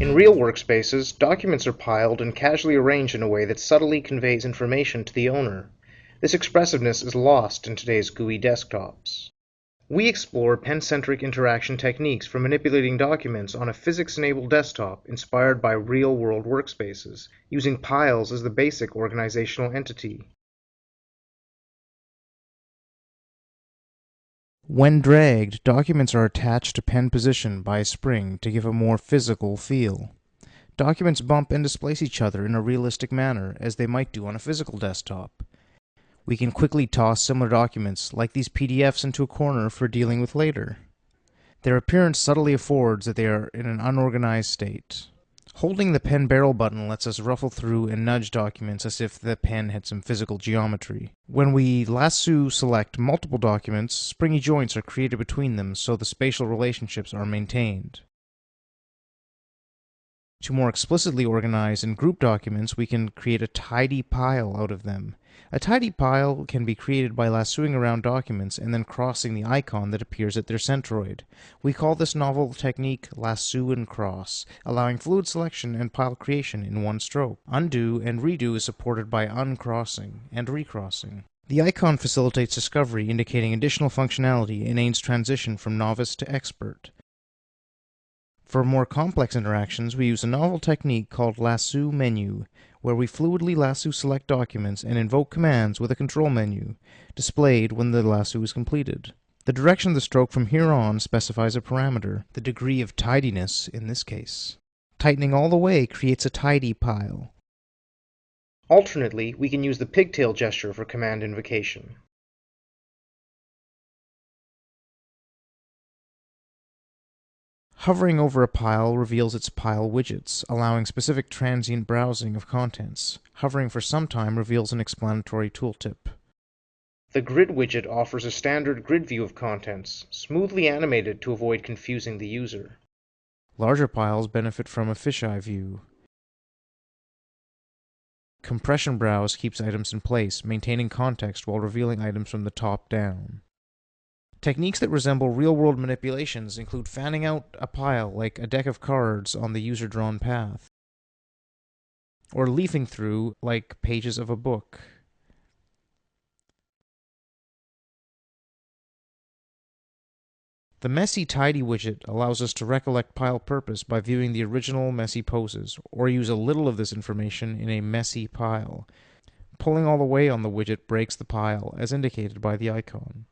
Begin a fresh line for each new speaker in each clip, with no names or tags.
In real workspaces, documents are piled and casually arranged in a way that subtly conveys information to the owner. This expressiveness is lost in today's GUI desktops. We explore pen-centric interaction techniques for manipulating documents on a physics-enabled desktop inspired by real-world workspaces, using piles as the basic organizational entity.
When dragged, documents are attached to pen position by a spring to give a more physical feel. Documents bump and displace each other in a realistic manner, as they might do on a physical desktop. We can quickly toss similar documents, like these PDFs, into a corner for dealing with later. Their appearance subtly affords that they are in an unorganized state. Holding the pen barrel button lets us ruffle through and nudge documents as if the pen had some physical geometry. When we lasso select multiple documents, springy joints are created between them so the spatial relationships are maintained. To more explicitly organize and group documents, we can create a tidy pile out of them. A tidy pile can be created by lassoing around documents and then crossing the icon that appears at their centroid. We call this novel technique lasso and cross, allowing fluid selection and pile creation in one stroke. Undo and redo is supported by uncrossing and recrossing. The icon facilitates discovery, indicating additional functionality and aids transition from novice to expert. For more complex interactions, we use a novel technique called lasso menu, where we fluidly lasso select documents and invoke commands with a control menu, displayed when the lasso is completed. The direction of the stroke from here on specifies a parameter, the degree of tidiness in this case. Tightening all the way creates a tidy pile.
Alternately, we can use the pigtail gesture for command invocation.
Hovering over a pile reveals its pile widgets, allowing specific transient browsing of contents. Hovering for some time reveals an explanatory tooltip.
The grid widget offers a standard grid view of contents, smoothly animated to avoid confusing the user.
Larger piles benefit from a fisheye view. Compression browse keeps items in place, maintaining context while revealing items from the top down. Techniques that resemble real-world manipulations include fanning out a pile like a deck of cards on the user-drawn path, or leafing through like pages of a book. The Messy Tidy widget allows us to recollect pile purpose by viewing the original messy poses, or use a little of this information in a messy pile. Pulling all the way on the widget breaks the pile, as indicated by the icon.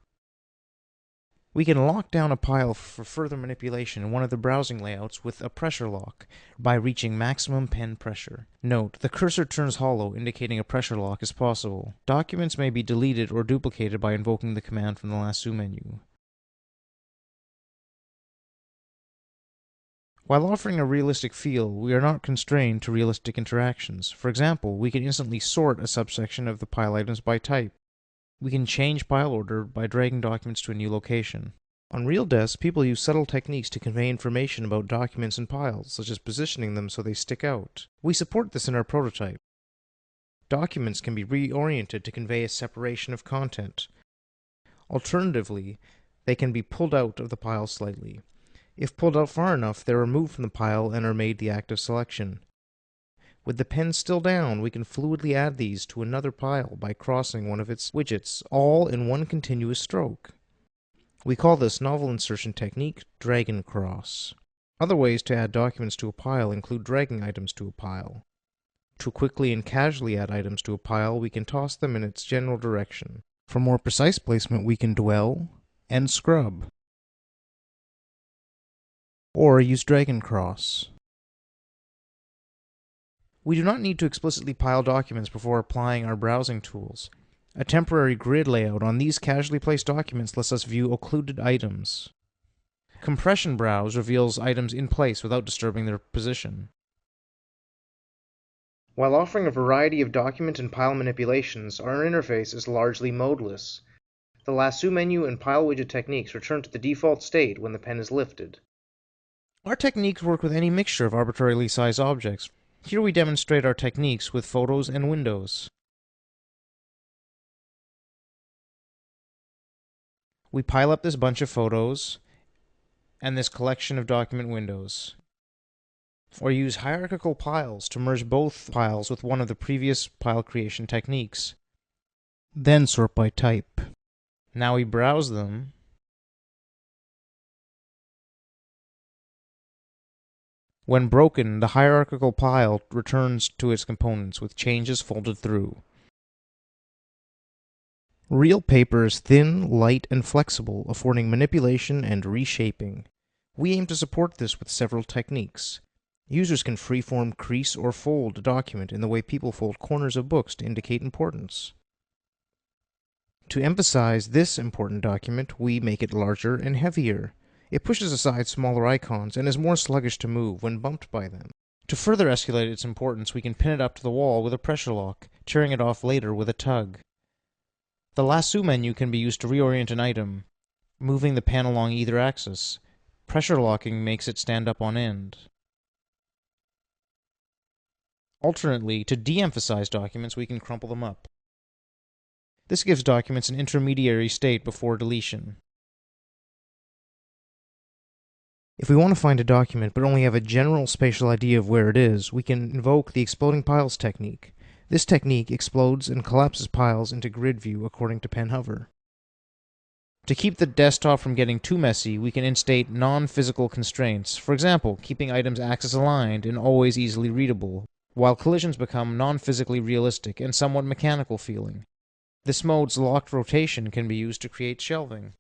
We can lock down a pile for further manipulation in one of the browsing layouts with a pressure lock by reaching maximum pen pressure. Note, the cursor turns hollow, indicating a pressure lock is possible. Documents may be deleted or duplicated by invoking the command from the lasso menu. While offering a realistic feel, we are not constrained to realistic interactions. For example, we can instantly sort a subsection of the pile items by type. We can change pile order by dragging documents to a new location. On RealDesk, people use subtle techniques to convey information about documents and piles, such as positioning them so they stick out. We support this in our prototype. Documents can be reoriented to convey a separation of content. Alternatively, they can be pulled out of the pile slightly. If pulled out far enough, they are removed from the pile and are made the active selection. With the pen still down, we can fluidly add these to another pile by crossing one of its widgets, all in one continuous stroke. We call this novel insertion technique drag and cross. Other ways to add documents to a pile include dragging items to a pile. To quickly and casually add items to a pile, we can toss them in its general direction. For more precise placement, we can dwell and scrub, or use drag and cross. We do not need to explicitly pile documents before applying our browsing tools. A temporary grid layout on these casually placed documents lets us view occluded items. Compression browse reveals items in place without disturbing their position.
While offering a variety of document and pile manipulations, our interface is largely modeless. The lasso menu and pile widget techniques return to the default state when the pen is lifted.
Our techniques work with any mixture of arbitrarily sized objects. Here we demonstrate our techniques with photos and windows. We pile up this bunch of photos and this collection of document windows. Or use hierarchical piles to merge both piles with one of the previous pile creation techniques. Then sort by type. Now we browse them. When broken, the hierarchical pile returns to its components with changes folded through. Real paper is thin, light, and flexible, affording manipulation and reshaping. We aim to support this with several techniques. Users can freeform, crease, or fold a document in the way people fold corners of books to indicate importance. To emphasize this important document, we make it larger and heavier. It pushes aside smaller icons and is more sluggish to move when bumped by them. To further escalate its importance, we can pin it up to the wall with a pressure lock, tearing it off later with a tug. The lasso menu can be used to reorient an item, moving the pen along either axis. Pressure locking makes it stand up on end. Alternately, to de-emphasize documents, we can crumple them up. This gives documents an intermediary state before deletion. If we want to find a document but only have a general spatial idea of where it is, we can invoke the exploding piles technique. This technique explodes and collapses piles into grid view according to pen hover. To keep the desktop from getting too messy, we can instate non-physical constraints, for example, keeping items axis aligned and always easily readable, while collisions become non-physically realistic and somewhat mechanical feeling. This mode's locked rotation can be used to create shelving.